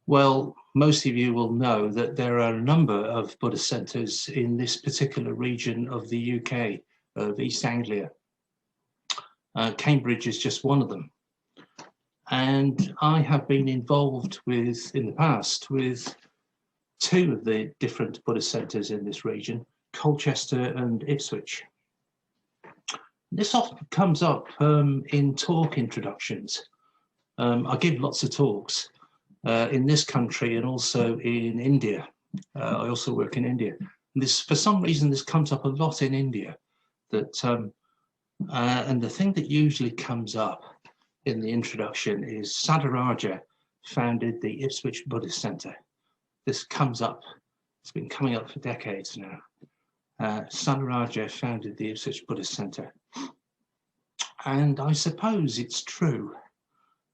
Well, most of you will know that there are a number of Buddhist centres in this particular region of the UK, of East Anglia. Cambridge is just one of them. And I have been involved with, in the past, with two of the different Buddhist centres in this region, Colchester and Ipswich. This often comes up in talk introductions. I give lots of talks in this country and also in India. I also work in India. And this, for some reason, this comes up a lot in India. That and the thing that usually comes up in the introduction is Saddharaja founded the Ipswich Buddhist Centre. This comes up, it's been coming up for decades now. Saddharaja founded the Ipswich Buddhist Centre. And I suppose it's true.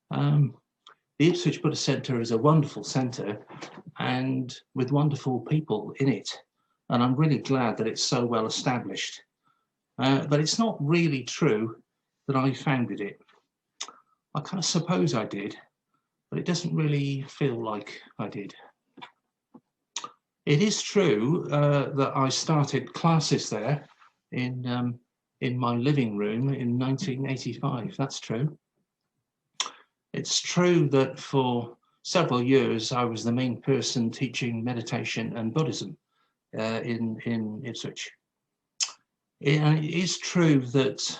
The Ipswich Buddhist Centre is a wonderful centre and with wonderful people in it. And I'm really glad that it's so well established. But it's not really true that I founded it. I kind of suppose I did, but it doesn't really feel like I did. It is true that I started classes there in my living room in 1985. That's true. It's true that for several years I was the main person teaching meditation and Buddhism in Ipswich. And it is true that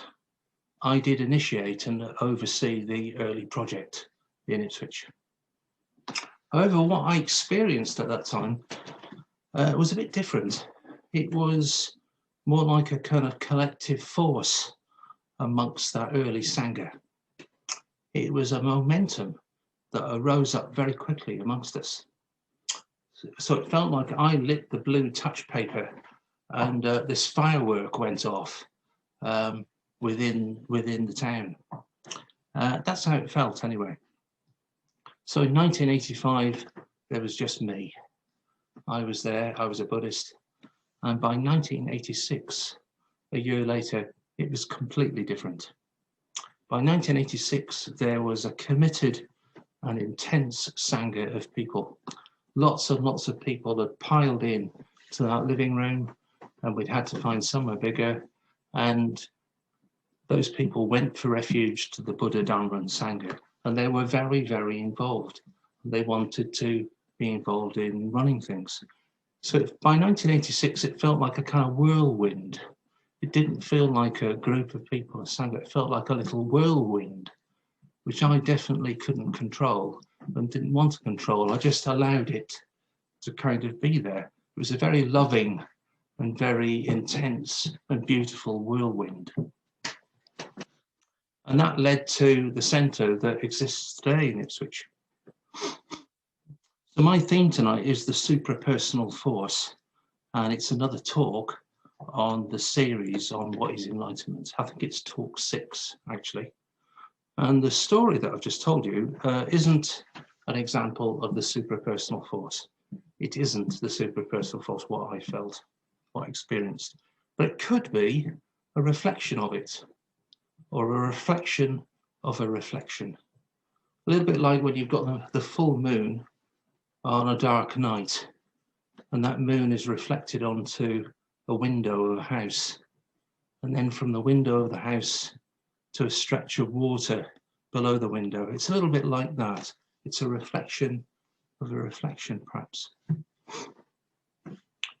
I did initiate and oversee the early project in Ipswich. However, what I experienced at that time was a bit different. It was more like a kind of collective force amongst that early Sangha. It was a momentum that arose up very quickly amongst us. So it felt like I lit the blue touch paper and this firework went off within the town. That's how it felt anyway. So in 1985, there was just me. I was there, I was a Buddhist. And by 1986, a year later, it was completely different. By 1986, there was a committed and intense Sangha of people. Lots and lots of people had piled in to that living room, and we'd had to find somewhere bigger. And those people went for refuge to the Buddha, Dharma and Sangha. And they were very, very involved. They wanted to be involved in running things. So by 1986, it felt like a kind of whirlwind. It didn't feel like a group of people, a Sangha. It felt like a little whirlwind, which I definitely couldn't control and didn't want to control. I just allowed it to kind of be there. It was a very loving and very intense and beautiful whirlwind. And that led to the centre that exists today in Ipswich. So my theme tonight is the supra-personal force, and it's another talk on the series on what is enlightenment. I think it's talk 6, actually. And the story that I've just told you isn't an example of the supra-personal force. It isn't the supra-personal force, what I felt, what I experienced. But it could be a reflection of it, or a reflection of a reflection. A little bit like when you've got the full moon on a dark night, and that moon is reflected onto a window of a house, and then from the window of the house to a stretch of water below the window. It's a little bit like that. It's a reflection of a reflection, perhaps.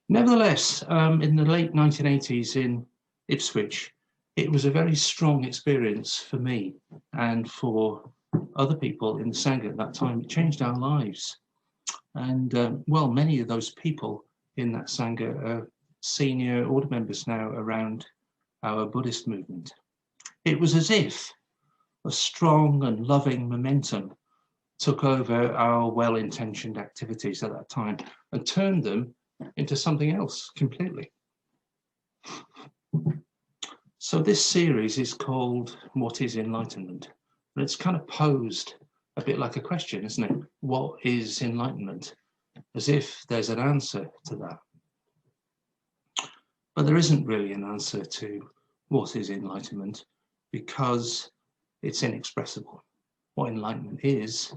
Nevertheless, in the late 1980s in Ipswich, it was a very strong experience for me and for other people in the Sangha at that time. It changed our lives. And well, many of those people in that Sangha are senior order members now around our Buddhist movement. It was as if a strong and loving momentum took over our well-intentioned activities at that time and turned them into something else completely. So this series is called What is Enlightenment? And it's kind of posed a bit like a question, isn't it? What is enlightenment? As if there's an answer to that. But there isn't really an answer to what is enlightenment, because it's inexpressible. What enlightenment is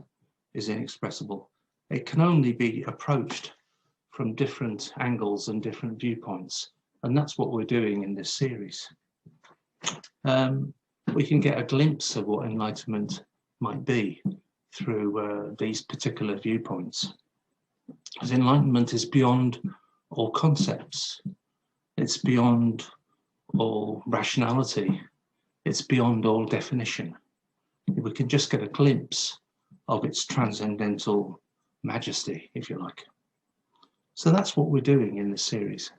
inexpressible. It can only be approached from different angles and different viewpoints. And that's what we're doing in this series. We can get a glimpse of what enlightenment might be through these particular viewpoints. Because enlightenment is beyond all concepts. It's beyond all rationality. It's beyond all definition. We can just get a glimpse of its transcendental majesty, if you like. So that's what we're doing in this series.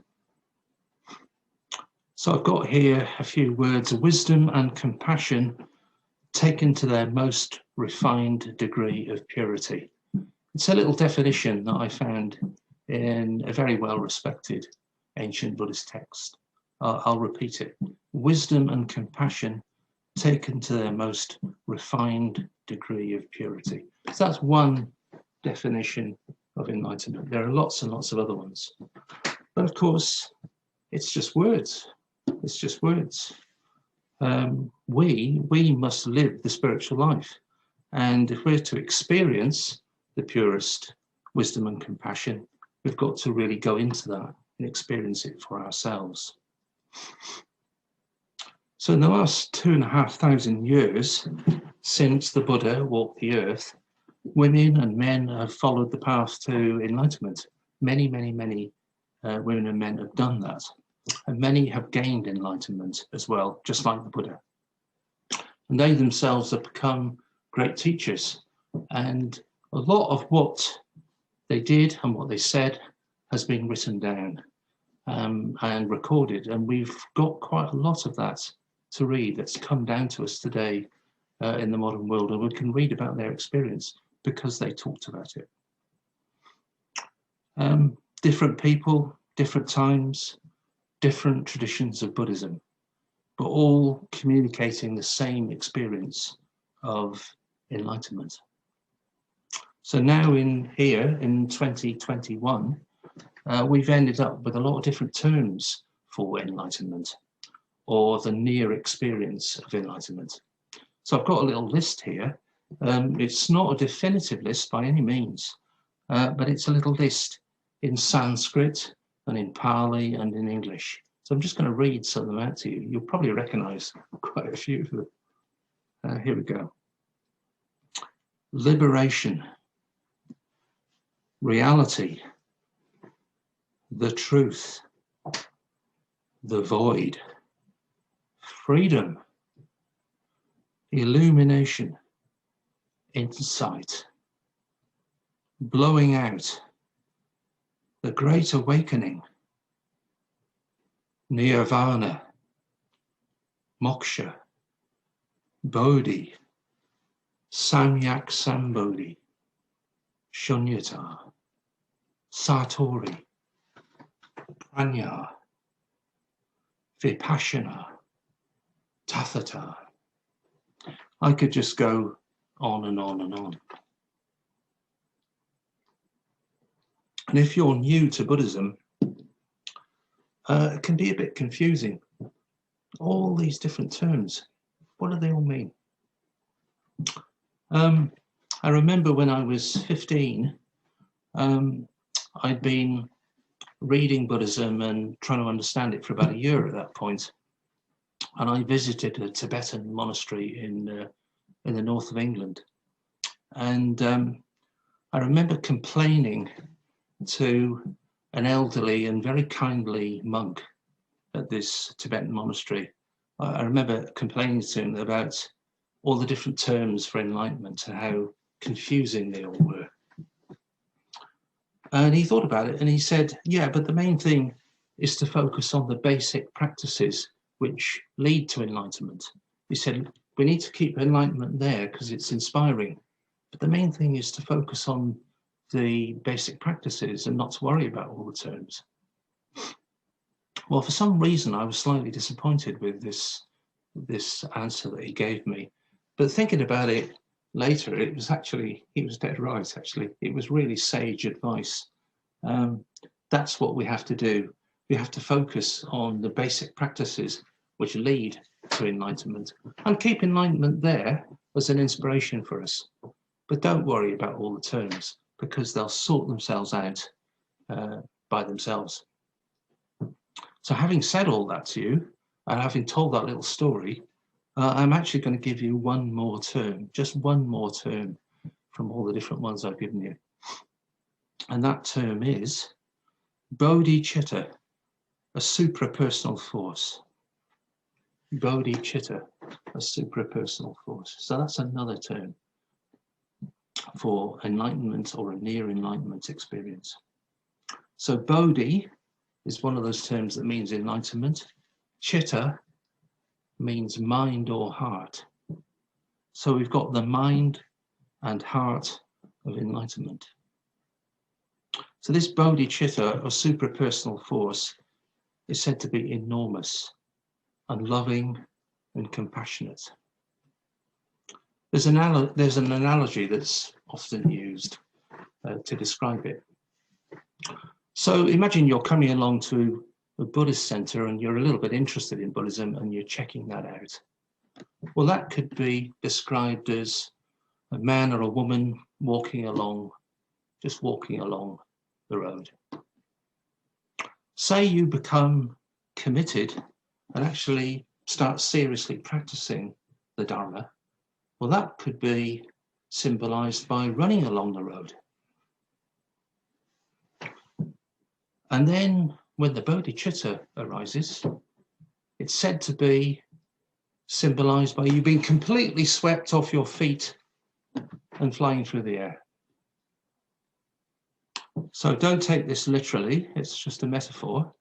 So I've got here a few words: wisdom and compassion taken to their most refined degree of purity. It's a little definition that I found in a very well-respected ancient Buddhist text. I'll repeat it. Wisdom and compassion taken to their most refined degree of purity. So that's one definition of enlightenment. There are lots and lots of other ones. But of course, it's just words. It's just words. We must live the spiritual life. And if we're to experience the purest wisdom and compassion, we've got to really go into that and experience it for ourselves. So in the last 2,500 years since the Buddha walked the earth, women and men have followed the path to enlightenment. Many, many, many women and men have done that. And many have gained enlightenment as well, just like the Buddha. And they themselves have become great teachers. And a lot of what they did and what they said has been written down and recorded. And we've got quite a lot of that to read that's come down to us today in the modern world. And we can read about their experience because they talked about it. Different people, different times, different traditions of Buddhism, but all communicating the same experience of enlightenment. So now in 2021, we've ended up with a lot of different terms for enlightenment or the near experience of enlightenment. So I've got a little list here. It's not a definitive list by any means, but it's a little list in Sanskrit and in Pali and in English. So I'm just going to read some of them out to you. You'll probably recognize quite a few of them. Here we go. Liberation, reality, the truth, the void, freedom, illumination, insight, blowing out, the great awakening, nirvana, moksha, bodhi, samyak sambodhi, shunyata, satori, pranya, vipassana, tathata. I could just go on and on and on. And if you're new to Buddhism, it can be a bit confusing. All these different terms, what do they all mean? I remember when I was 15, I'd been reading Buddhism and trying to understand it for about a year at that point. And I visited a Tibetan monastery in the north of England. And I remember complaining to an elderly and very kindly monk at this Tibetan monastery. I remember complaining to him about all the different terms for enlightenment and how confusing they all were. And he thought about it and he said, yeah, but the main thing is to focus on the basic practices which lead to enlightenment. He said, we need to keep enlightenment there because it's inspiring. But the main thing is to focus on the basic practices and not to worry about all the terms. Well, for some reason, I was slightly disappointed with this answer that he gave me. But thinking about it later, he was dead right, actually. It was really sage advice. That's what we have to do. We have to focus on the basic practices which lead to enlightenment and keep enlightenment there as an inspiration for us. But don't worry about all the terms. because they'll sort themselves out by themselves. So having said all that to you, and having told that little story, I'm actually going to give you one more term, just one more term from all the different ones I've given you. And that term is Bodhichitta, a supra-personal force. Bodhichitta, a supra-personal force. So that's another term for enlightenment or a near enlightenment experience. So Bodhi is one of those terms that means enlightenment. Chitta means mind or heart. So we've got the mind and heart of enlightenment. So this Bodhichitta, or supra-personal force, is said to be enormous and loving and compassionate. There's an analogy that's often used to describe it. So imagine you're coming along to a Buddhist center and you're a little bit interested in Buddhism and you're checking that out. Well, that could be described as a man or a woman walking along, just walking along the road. Say you become committed and actually start seriously practicing the Dharma. Well, that could be symbolized by running along the road. And then when the bodhicitta arises, it's said to be symbolized by you being completely swept off your feet and flying through the air. So don't take this literally, it's just a metaphor,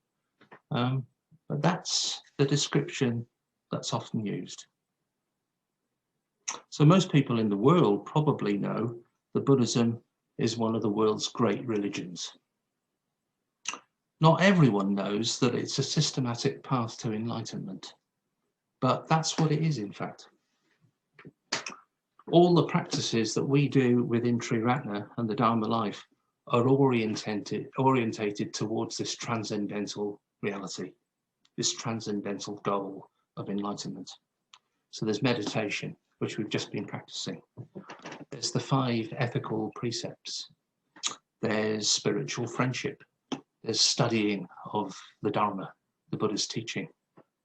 but that's the description that's often used. So most people in the world probably know that Buddhism is one of the world's great religions. Not everyone knows that it's a systematic path to enlightenment, but that's what it is, in fact. All the practices that we do within Triratna and the Dharma life are orientated towards this transcendental reality, this transcendental goal of enlightenment. So there's meditation, which we've just been practicing. There's the 5 ethical precepts. There's spiritual friendship. There's studying of the Dharma, the Buddhist teaching.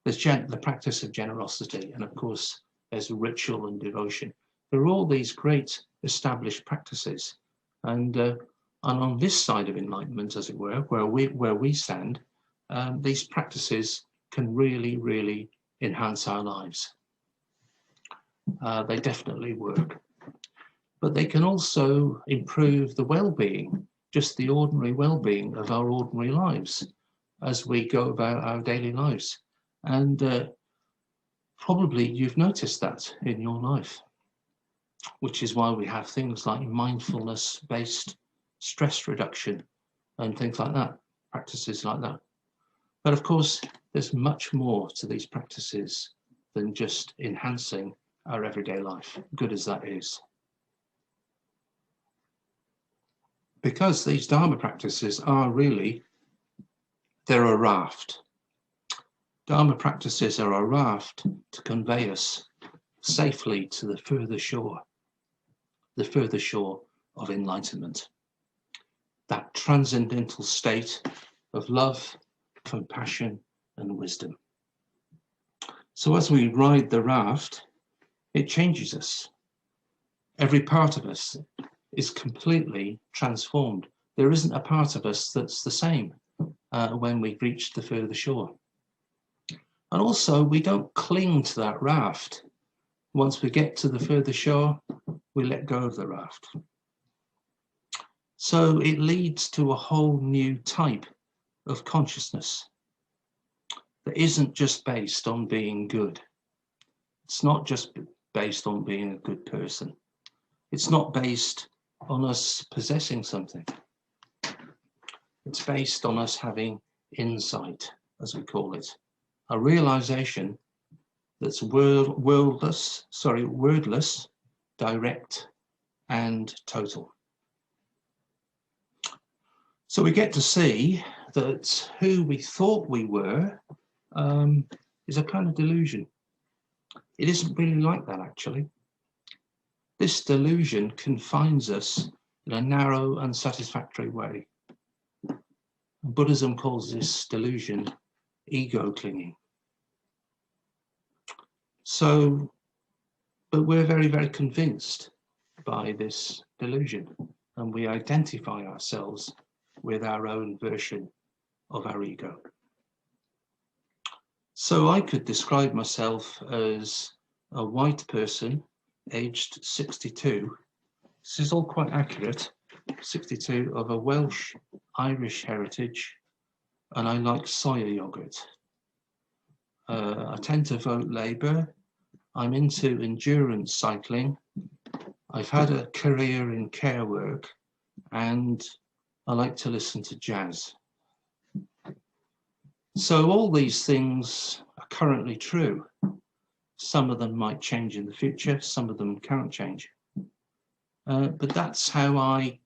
There's the practice of generosity. And of course, there's ritual and devotion. There are all these great established practices. And on this side of enlightenment, as it were, where we stand, these practices can really, really enhance our lives. They definitely work. But they can also improve the well-being, just the ordinary well-being of our ordinary lives as we go about our daily lives. And probably you've noticed that in your life, which is why we have things like mindfulness-based stress reduction and things like that, practices like that. But of course, there's much more to these practices than just enhancing our everyday life, good as that is. Because these Dharma practices are really, they're a raft. Dharma practices are a raft to convey us safely to the further shore of enlightenment. That transcendental state of love, compassion, and wisdom. So as we ride the raft, it changes us. Every part of us is completely transformed. There isn't a part of us that's the same when we reach the further shore. And also, we don't cling to that raft. Once we get to the further shore, we let go of the raft. So it leads to a whole new type of consciousness that isn't just based on being good. It's not just based on being a good person. It's not based on us possessing something. It's based on us having insight, as we call it, a realization that's wordless, direct, and total. So we get to see that who we thought we were is a kind of delusion. It isn't really like that, actually. This delusion confines us in a narrow, unsatisfactory way. Buddhism calls this delusion ego clinging. So, but we're very, very convinced by this delusion, and we identify ourselves with our own version of our ego. So I could describe myself as a white person, aged 62. This is all quite accurate. 62, of a Welsh Irish heritage, and I like soya yogurt. I tend to vote Labour. I'm into endurance cycling. I've had a career in care work, and I like to listen to jazz. So all these things are currently true. Some of them might change in the future, some of them can't change. But that's how I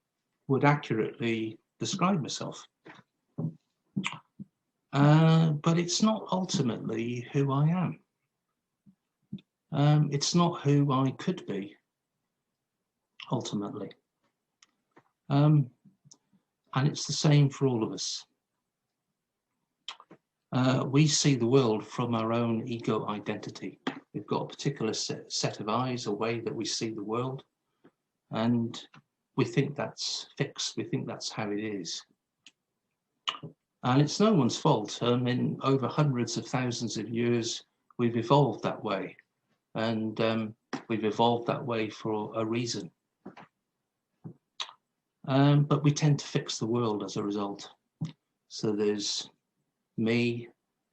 would accurately describe myself. But it's not ultimately who I am. It's not who I could be, ultimately. And it's the same for all of us. We see the world from our own ego identity. We've got a particular set of eyes, a way that we see the world, and we think that's fixed. We think that's how it is. And it's no one's fault. In over hundreds of thousands of years, we've evolved that way. And we've evolved that way for a reason. But we tend to fix the world as a result. So there's me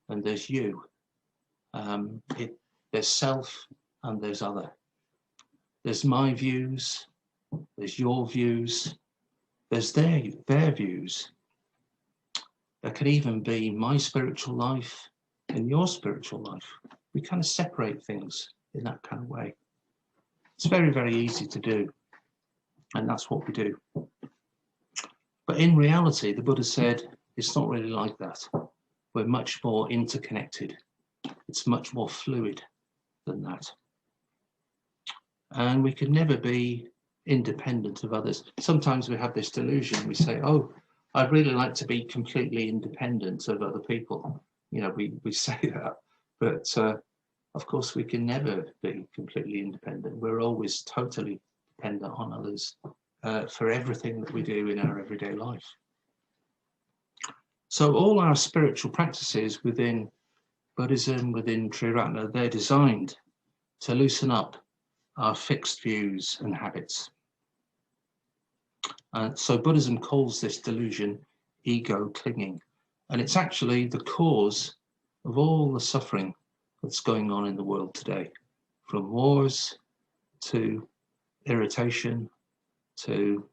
and there's you. There's self and there's other. There's my views, there's your views, there's their views. There could even be my spiritual life and your spiritual life. We kind of separate things in that kind of way. It's very, very easy to do. And that's what we do. But in reality, the Buddha said, it's not really like that. We're much more interconnected. It's much more fluid than that. And we can never be independent of others. Sometimes we have this delusion. We say, oh, I'd really like to be completely independent of other people. You know, we say that, but of course we can never be completely independent. We're always totally dependent on others for everything that we do in our everyday life. So all our spiritual practices within Buddhism, within Triratna, they're designed to loosen up our fixed views and habits. So Buddhism calls this delusion ego clinging, and it's actually the cause of all the suffering that's going on in the world today, from wars to irritation to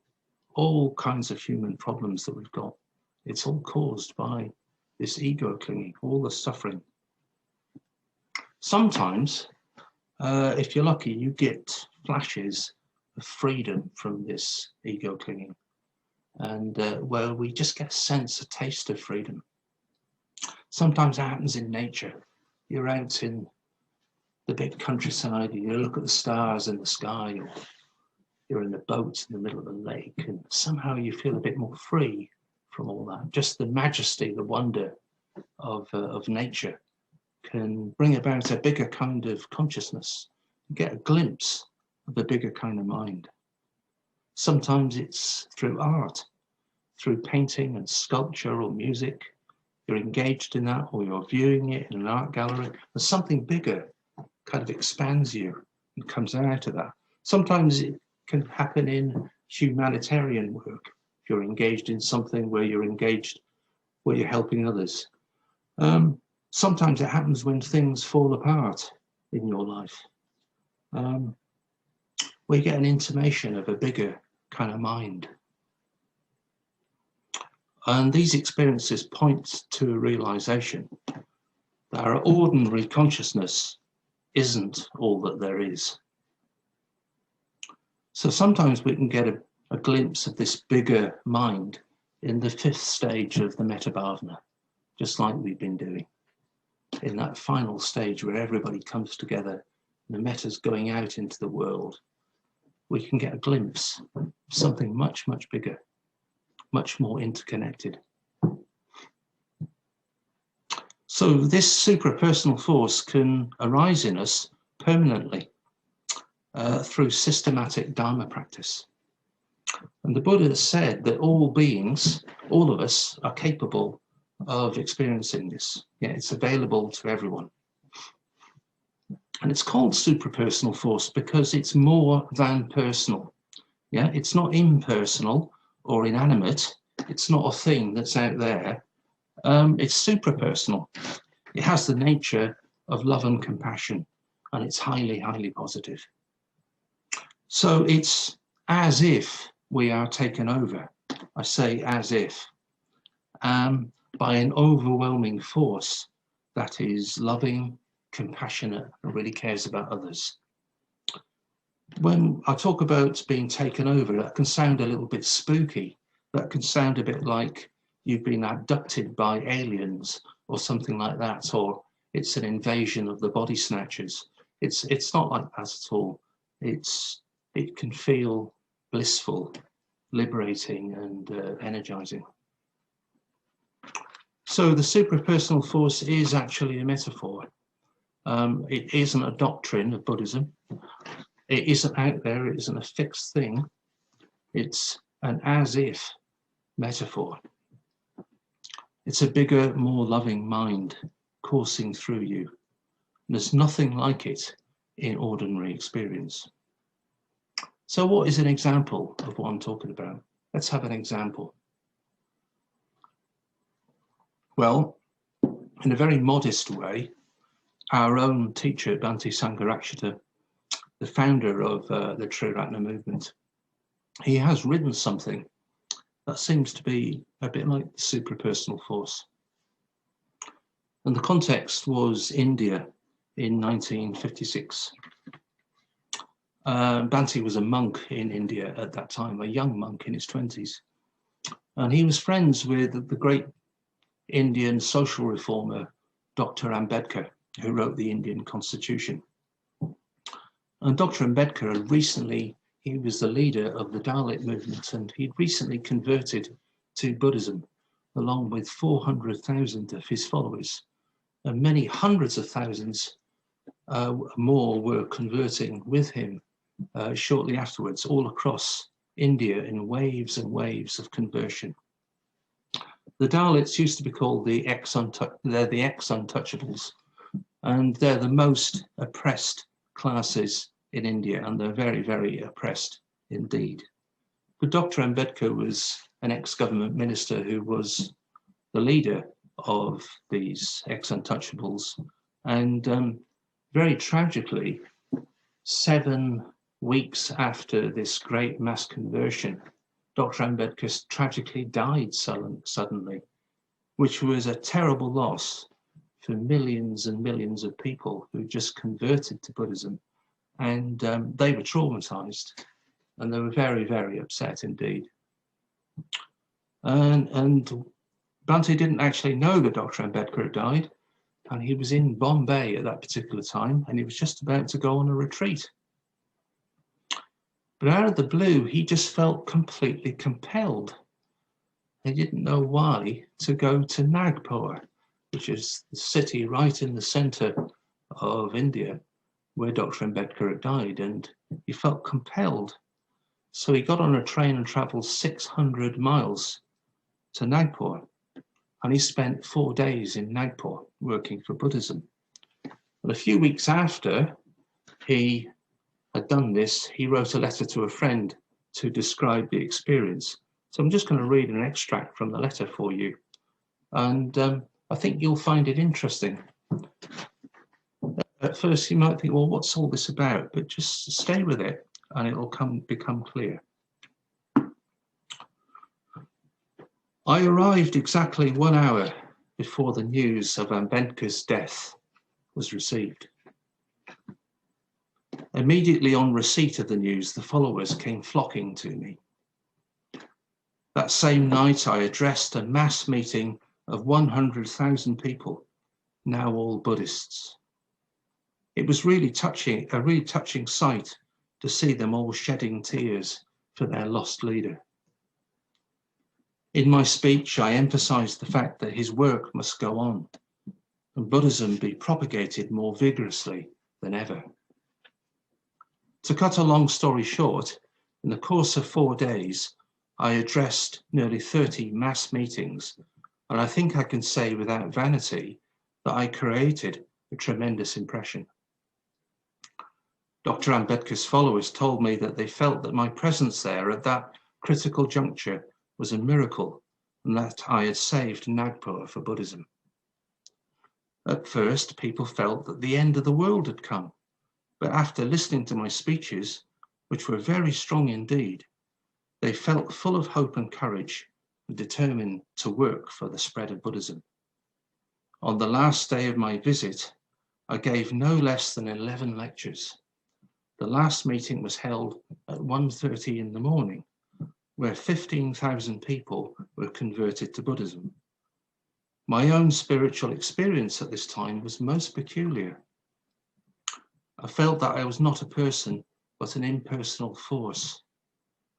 all kinds of human problems that we've got. It's all caused by this ego clinging, all the suffering. Sometimes, if you're lucky, you get flashes of freedom from this ego clinging. And well, we just get a sense, a taste of freedom. Sometimes it happens in nature. You're out in the big countryside, and you look at the stars in the sky, or you're in the boat in the middle of the lake, and somehow you feel a bit more free from all that. Just the majesty, the wonder of nature can bring about a bigger kind of consciousness. You get a glimpse of the bigger kind of mind. Sometimes it's through art, through painting and sculpture or music. You're engaged in that, or you're viewing it in an art gallery, and something bigger kind of expands you and comes out of that. Sometimes it can happen in humanitarian work. If you're engaged in something where you're helping others. Sometimes it happens when things fall apart in your life. We get an intimation of a bigger kind of mind. And these experiences point to a realization that our ordinary consciousness isn't all that there is. So sometimes we can get a glimpse of this bigger mind in the 5th stage of the Metta Bhavana, just like we've been doing. In that final stage where everybody comes together, the metta's going out into the world. we can get a glimpse of something much, much bigger, much more interconnected. So this supra-personal force can arise in us permanently through systematic Dharma practice. And the Buddha said that all beings, all of us, are capable of experiencing this. Yeah, it's available to everyone. And it's called supra-personal force because it's more than personal. Yeah, it's not impersonal or inanimate. It's not a thing that's out there. It's supra-personal. It has the nature of love and compassion, and it's highly, highly positive. So it's as if we are taken over. I say as if, by an overwhelming force that is loving, compassionate, and really cares about others. When I talk about being taken over, that can sound a little bit spooky. That can sound a bit like you've been abducted by aliens or something like that, or it's an invasion of the body snatchers. It's not like that at all. It can feel blissful, liberating, and energizing. So the supra-personal force is actually a metaphor. It isn't a doctrine of Buddhism. It isn't out there. It isn't a fixed thing. It's an as-if metaphor. It's a bigger, more loving mind coursing through you. There's nothing like it in ordinary experience. So what is an example of what I'm talking about? Let's have an example. Well, in a very modest way, our own teacher, Bhante Sangha, the founder of the Triratna movement, he has written something that seems to be a bit like the supra-personal force. And the context was India in 1956. Bhante was a monk in India at that time, a young monk in his 20s. And he was friends with the great Indian social reformer, Dr. Ambedkar, who wrote the Indian Constitution. And Dr. Ambedkar had recently, he was the leader of the Dalit movement, and he'd recently converted to Buddhism, along with 400,000 of his followers. And many hundreds of thousands more were converting with him shortly afterwards, all across India in waves and waves of conversion. The Dalits used to be called the ex-untouchables, and they're the most oppressed classes in India, and they're very, very oppressed indeed. But Dr. Ambedkar was an ex-government minister who was the leader of these ex-untouchables, and very tragically, 7 weeks after this great mass conversion, Dr. Ambedkar tragically died suddenly, which was a terrible loss for millions and millions of people who just converted to Buddhism. And they were traumatized, and they were very, very upset indeed. And Bhante didn't actually know that Dr. Ambedkar had died, and he was in Bombay at that particular time, and he was just about to go on a retreat. But out of the blue, he just felt completely compelled. He didn't know why to go to Nagpur, which is the city right in the center of India, where Dr. Ambedkar had died, and he felt compelled. So he got on a train and traveled 600 miles to Nagpur, and he spent 4 days in Nagpur working for Buddhism. But a few weeks after he had done this, he wrote a letter to a friend to describe the experience. So I'm just going to read an extract from the letter for you, and I think you'll find it interesting. At first you might think, well, what's all this about? But just stay with it and it'll become clear. I arrived exactly 1 hour before the news of Ambedkar's death was received. Immediately on receipt of the news, the followers came flocking to me. That same night, I addressed a mass meeting of 100,000 people, now all Buddhists. It was really touching, a really touching sight to see them all shedding tears for their lost leader. In my speech, I emphasized the fact that his work must go on and Buddhism be propagated more vigorously than ever. To cut a long story short, in the course of 4 days, I addressed nearly 30 mass meetings, and I think I can say without vanity that I created a tremendous impression. Dr. Ambedkar's followers told me that they felt that my presence there at that critical juncture was a miracle and that I had saved Nagpur for Buddhism. At first, people felt that the end of the world had come, but after listening to my speeches, which were very strong indeed, they felt full of hope and courage and determined to work for the spread of Buddhism. On the last day of my visit, I gave no less than 11 lectures. The last meeting was held at 1:30 in the morning, where 15,000 people were converted to Buddhism. My own spiritual experience at this time was most peculiar. I felt that I was not a person, but an impersonal force.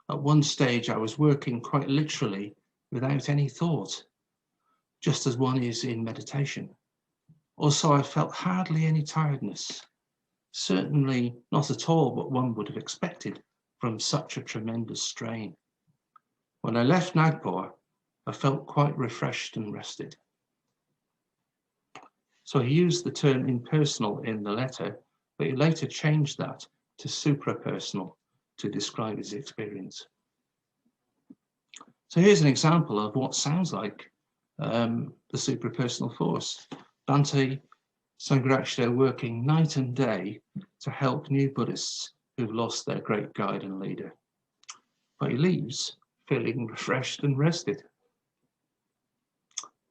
At one stage, I was working quite literally without any thought, just as one is in meditation. Also, I felt hardly any tiredness. Certainly not at all what one would have expected from such a tremendous strain. When I left Nagpur, I felt quite refreshed and rested. So he used the term impersonal in the letter, but he later changed that to supra-personal to describe his experience. So here's an example of what sounds like the supra-personal force. Bhante Sangharakshita working night and day to help new Buddhists who've lost their great guide and leader. But he leaves feeling refreshed and rested.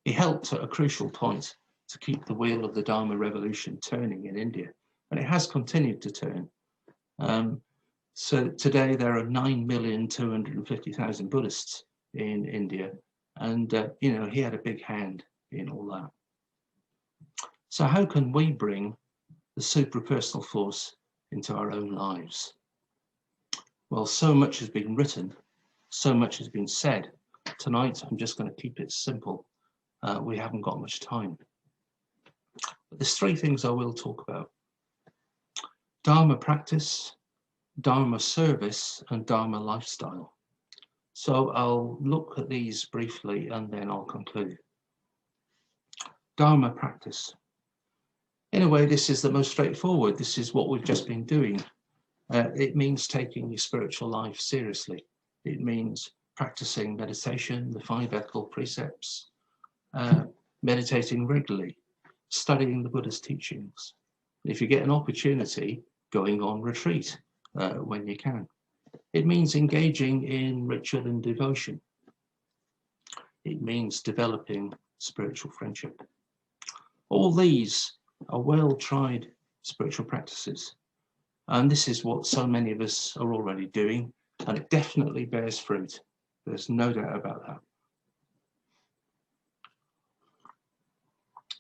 He helped at a crucial point to keep the wheel of the Dharma revolution turning in India, and it has continued to turn. So today there are 9,250,000 Buddhists in India, and he had a big hand in all that. So how can we bring the supra-personal force into our own lives? Well, so much has been written, so much has been said. Tonight, I'm just going to keep it simple. We haven't got much time. But there's 3 things I will talk about: Dharma Practice, Dharma Service, and Dharma Lifestyle. So I'll look at these briefly and then I'll conclude. Dharma Practice. In a way, this is the most straightforward. This is what we've just been doing. It means taking your spiritual life seriously. It means practicing meditation, the 5 ethical precepts, meditating regularly, studying the Buddha's teachings. If you get an opportunity, going on retreat when you can. It means engaging in ritual and devotion. It means developing spiritual friendship. All these are well-tried spiritual practices. And this is what so many of us are already doing, and it definitely bears fruit. There's no doubt about that.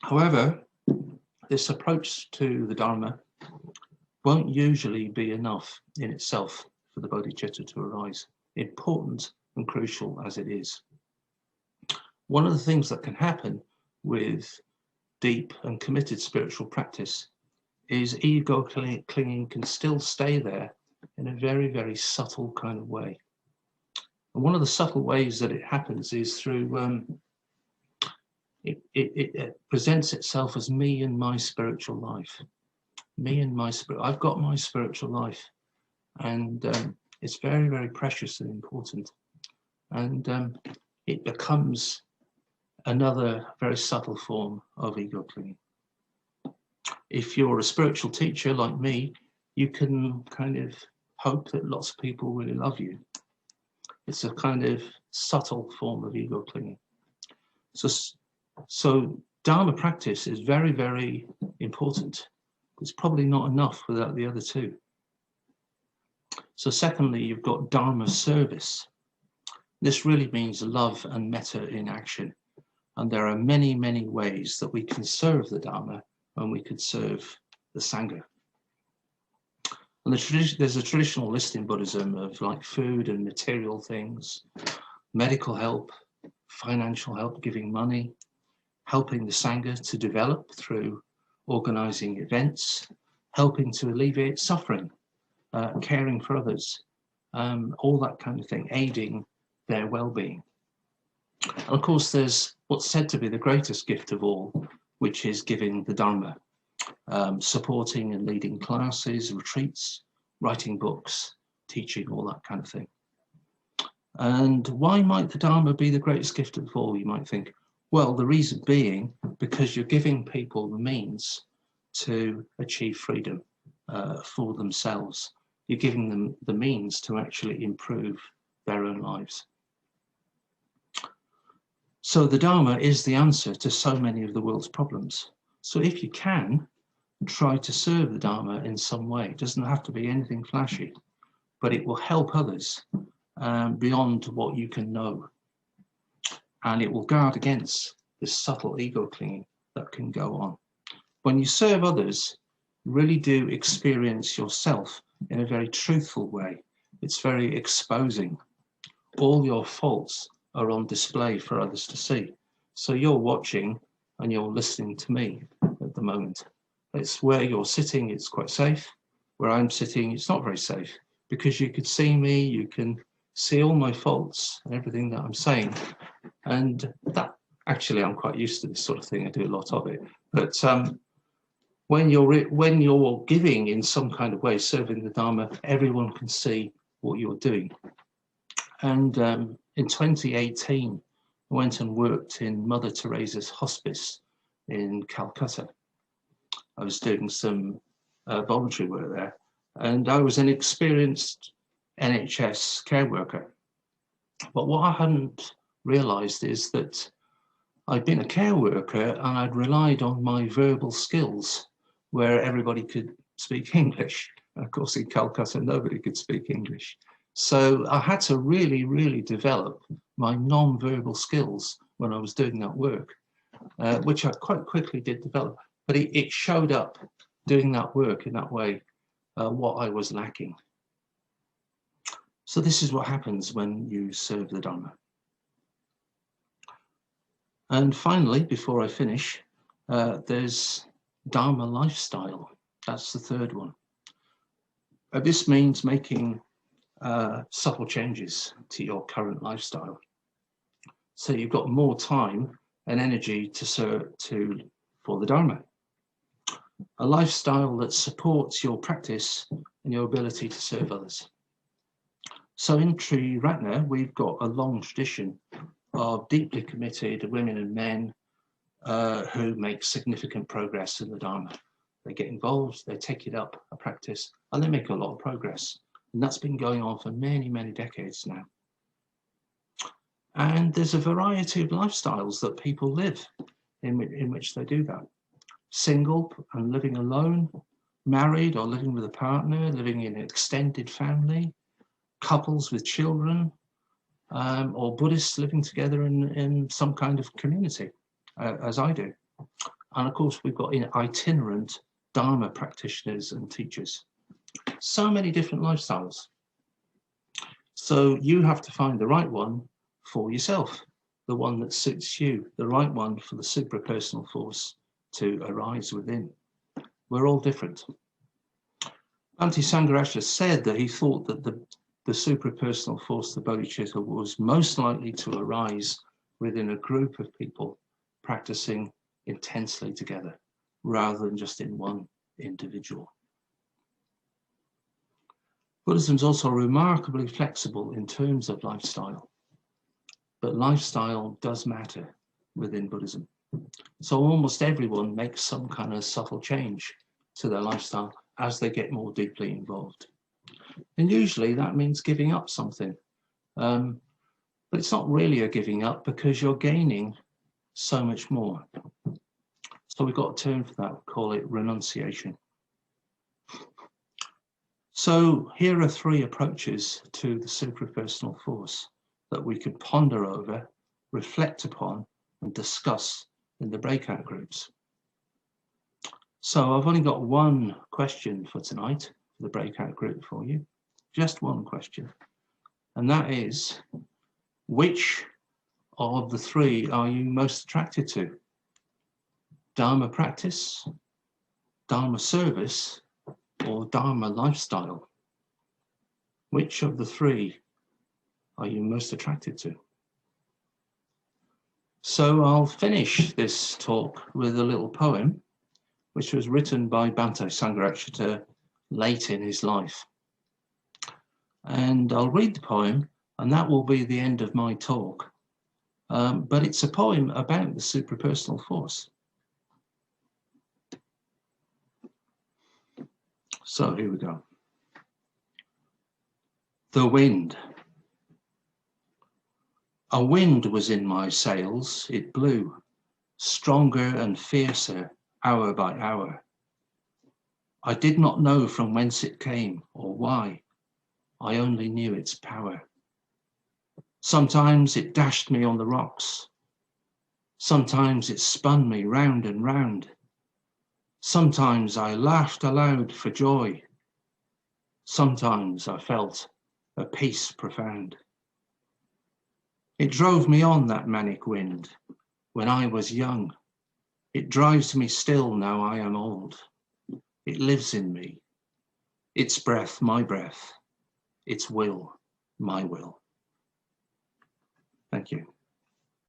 However, this approach to the Dharma won't usually be enough in itself for the Bodhichitta to arise, important and crucial as it is. One of the things that can happen with deep and committed spiritual practice is ego clinging can still stay there in a very, very subtle kind of way. And one of the subtle ways that it happens is through, it presents itself as me and my spiritual life. Me and my spirit. I've got my spiritual life, and it's very, very precious and important. And it becomes another very subtle form of ego clinging. If you're a spiritual teacher like me, you can kind of hope that lots of people really love you. It's a kind of subtle form of ego clinging. So Dharma practice is very, very important. It's probably not enough without the other 2. So secondly, you've got Dharma service. This really means love and metta in action. And there are many, many ways that we can serve the Dharma and we could serve the Sangha. And there's a traditional list in Buddhism of like food and material things, medical help, financial help, giving money, helping the Sangha to develop through organizing events, helping to alleviate suffering, caring for others, all that kind of thing, aiding their well-being. And of course, there's what's said to be the greatest gift of all, which is giving the Dharma, supporting and leading classes, retreats, writing books, teaching, all that kind of thing. And why might the Dharma be the greatest gift of all, you might think? Well, the reason being because you're giving people the means to achieve freedom for themselves. You're giving them the means to actually improve their own lives. So the Dharma is the answer to so many of the world's problems. So if you can, try to serve the Dharma in some way. It doesn't have to be anything flashy, but it will help others beyond what you can know. And it will guard against this subtle ego clinging that can go on. When you serve others, you really do experience yourself in a very truthful way. It's very exposing. All your faults are on display for others to see. So you're watching and you're listening to me at the moment. It's where you're sitting, it's quite safe. Where I'm sitting, it's not very safe because you could see me, you can see all my faults and everything that I'm saying. And that, actually, I'm quite used to this sort of thing. I do a lot of it. But when you're giving in some kind of way, serving the Dharma, everyone can see what you're doing. And in 2018, I went and worked in Mother Teresa's hospice in Calcutta. I was doing some voluntary work there, and I was an experienced NHS care worker. But what I hadn't realized is that I'd been a care worker and I'd relied on my verbal skills where everybody could speak English. And of course, in Calcutta, nobody could speak English. So I had to really, really develop my non-verbal skills when I was doing that work, which I quite quickly did develop. But it showed up doing that work in that way, what I was lacking. So this is what happens when you serve the Dharma. And finally, before I finish, there's Dharma Lifestyle. That's the third one. This means making subtle changes to your current lifestyle. So you've got more time and energy to serve for the Dharma. A lifestyle that supports your practice and your ability to serve others. So in Tri Ratna, we've got a long tradition of deeply committed women and men who make significant progress in the Dharma. They get involved, they take it up, a practice, and they make a lot of progress. And that's been going on for many, many decades now. And there's a variety of lifestyles that people live in which they do that. Single and living alone, married or living with a partner, living in an extended family, couples with children, or Buddhists living together in some kind of community, as I do. And of course, we've got itinerant Dharma practitioners and teachers. So many different lifestyles. So you have to find the right one for yourself, the one that suits you, the right one for the supra-personal force to arise within. We're all different. Sangharaja said that he thought that the supra-personal force, the Bodhichitta, was most likely to arise within a group of people practicing intensely together, rather than just in one individual. Buddhism is also remarkably flexible in terms of lifestyle, but lifestyle does matter within Buddhism. So almost everyone makes some kind of subtle change to their lifestyle as they get more deeply involved. And usually that means giving up something. But it's not really a giving up because you're gaining so much more. So we've got a term for that, we call it renunciation. So here are three approaches to the supra-personal force that we could ponder over, reflect upon, and discuss in the breakout groups. So I've only got one question for tonight, the breakout group for you. Just one question. And that is, which of the three are you most attracted to? Dharma Practice, Dharma Service, or Dharma Lifestyle? Which of the three are you most attracted to? So I'll finish this talk with a little poem, which was written by Bhante Sangha late in his life. And I'll read the poem, and that will be the end of my talk. But it's a poem about the supra-personal force. So here we go. The wind. A wind was in my sails, it blew, stronger and fiercer, hour by hour. I did not know from whence it came or why, I only knew its power. Sometimes it dashed me on the rocks, sometimes it spun me round and round. Sometimes I laughed aloud for joy, sometimes I felt a peace profound. It drove me on, that manic wind, when I was young. It drives me still now I am old. It lives in me. Its breath, my breath. Its will, my will. Thank you.